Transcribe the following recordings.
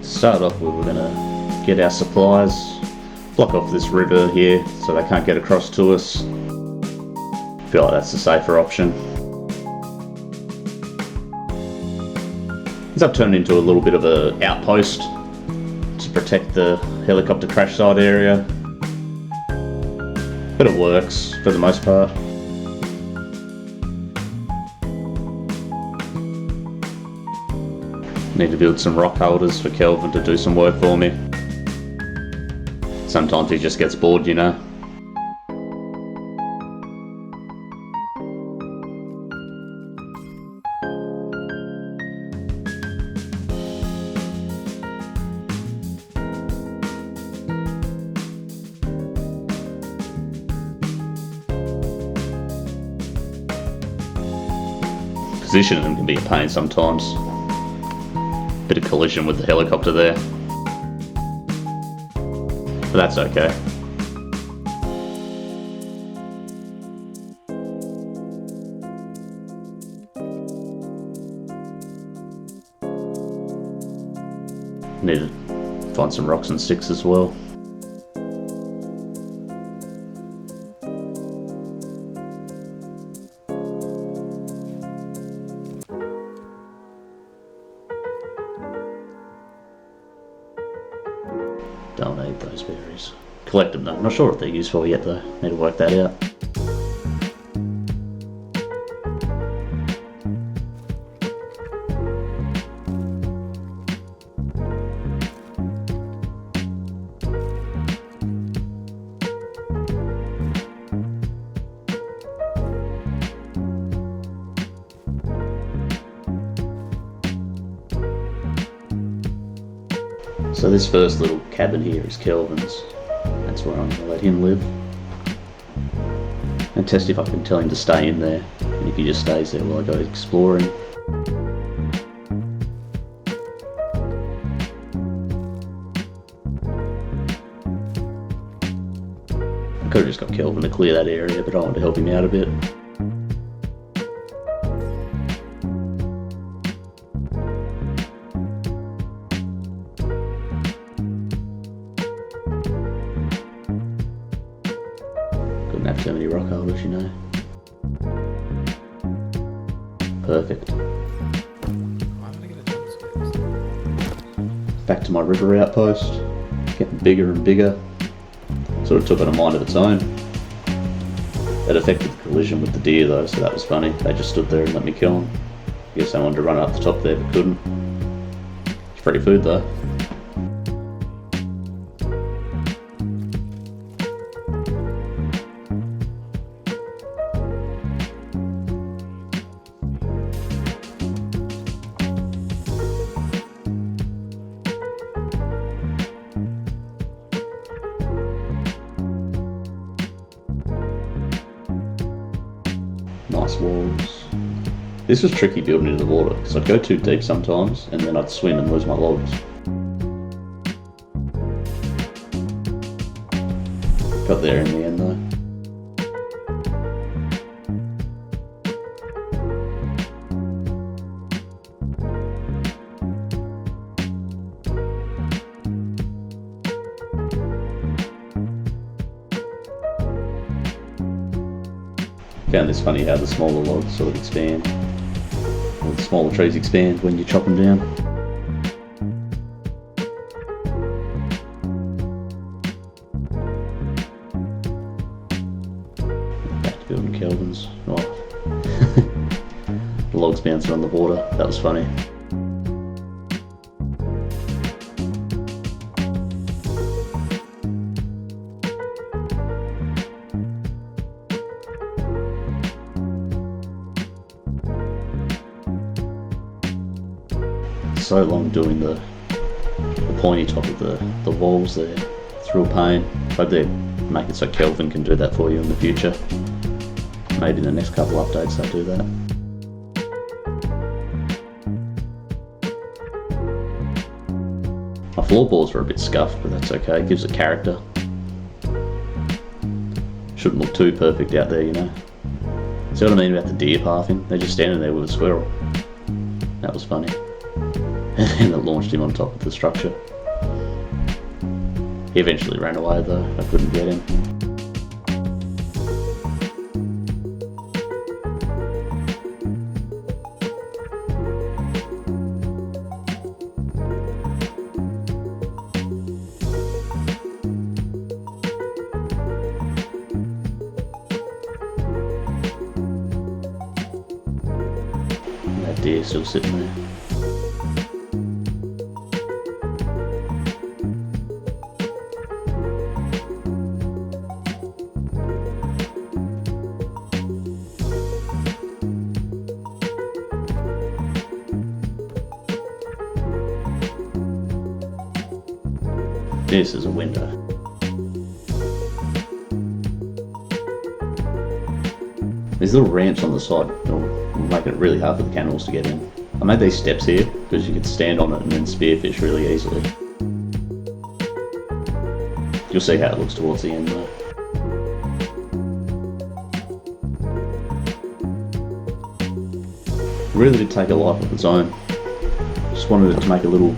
To start off with, we're going to get our supplies, block off this river here so they can't get across to us. Feel like that's the safer option. Ends up turning into a little bit of an outpost to protect the helicopter crash site area, but it works for the most part. Need to build some rock holders for Kelvin to do some work for me. Sometimes he just gets bored, you know. Positioning them can be a pain sometimes. Bit of collision with the helicopter there. But that's okay. Need to find some rocks and sticks as well. Don't need those berries. Collect them though. I'm not sure what they're used for yet though. Need to work that out. So this first little cabin here is Kelvin's. That's where I'm going to let him live. And test if I can tell him to stay in there. And if he just stays there while I go exploring. I could have just got Kelvin to clear that area, but I wanted to help him out a bit. Couldn't have too many rock holders, you know. Perfect. Back to my river outpost. Getting bigger and bigger. Sort of took on a mind of its own. It affected the collision with the deer though, so that was funny. They just stood there and let me kill them. Guess I wanted to run up the top there but couldn't. It's free food though. Nice walls. This was tricky building into the water because I'd go too deep sometimes and then I'd swim and lose my logs. Got there in the end though. Found this funny how the smaller logs sort of expand, or the smaller trees expand when you chop them down. Back to building Kelvin's. Oh. The logs bouncing on the water, that was funny. So long doing the pointy top of the walls there. It's real pain. Hope they make it so Kelvin can do that for you in the future. Maybe in the next couple updates they'll do that. My floorboards were a bit scuffed, but that's okay. It gives it character. Shouldn't look too perfect out there, you know. See what I mean about the deer pathing? They're just standing there with a squirrel. That was funny. and then it launched him on top of the structure. He eventually ran away though, I couldn't get him. That deer still sitting there. This is a window. These little ramps on the side will make it really hard for the cannibals to get in. I made these steps here because you could stand on it and then spearfish really easily. You'll see how it looks towards the end though. It really did take a life of its own. Just wanted it to make a little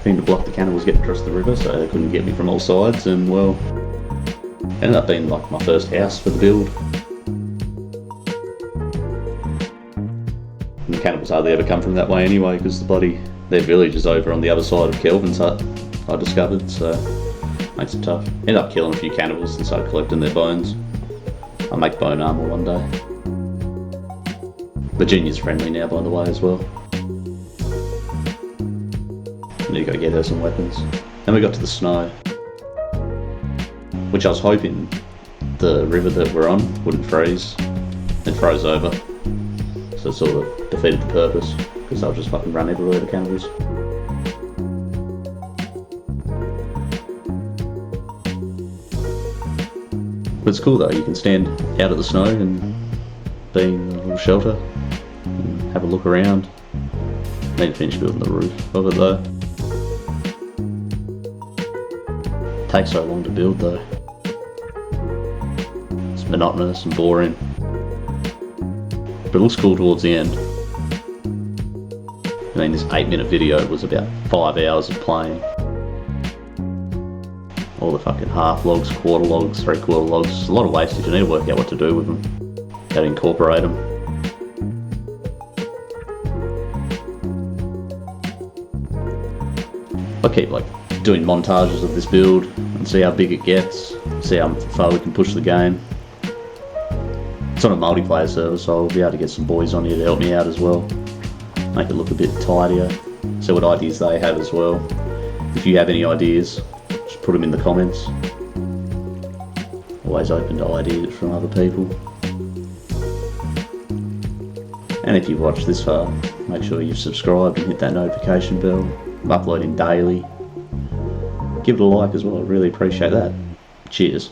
thing to block the cannibals getting across the river so they couldn't get me from all sides, and well, it ended up being like my first house for the build. And the cannibals hardly ever come from that way anyway, because their village is over on the other side of Kelvin's hut, I discovered, so it makes it tough. Ended up killing a few cannibals and started collecting their bones. I'll make bone armour one day. Virginia's friendly now, by the way, as well. Need to go get her some weapons. Then we got to the snow, which I was hoping the river that we're on wouldn't freeze. It froze over, so it sort of defeated the purpose, because they'll just fucking run everywhere, the cannibals. But it's cool though, you can stand out of the snow and be in a little shelter and have a look around. Need to finish building the roof of it though. Takes so long to build though. It's monotonous and boring. But it looks cool towards the end. I mean, this 8-minute video was about 5 hours of playing. All the fucking half logs, quarter logs, 3/4 logs. It's a lot of wastage. You need to work out what to do with them. How to incorporate them. I keep like doing montages of this build and see how big it gets, see how far we can push the game. It's on a multiplayer server, so I'll be able to get some boys on here to help me out as well. Make it look a bit tidier, see what ideas they have as well. If you have any ideas, just put them in the comments. Always open to ideas from other people. And if you've watched this far, make sure you've subscribed and hit that notification bell. I'm uploading daily. Give it a like as well, I really appreciate that. Cheers.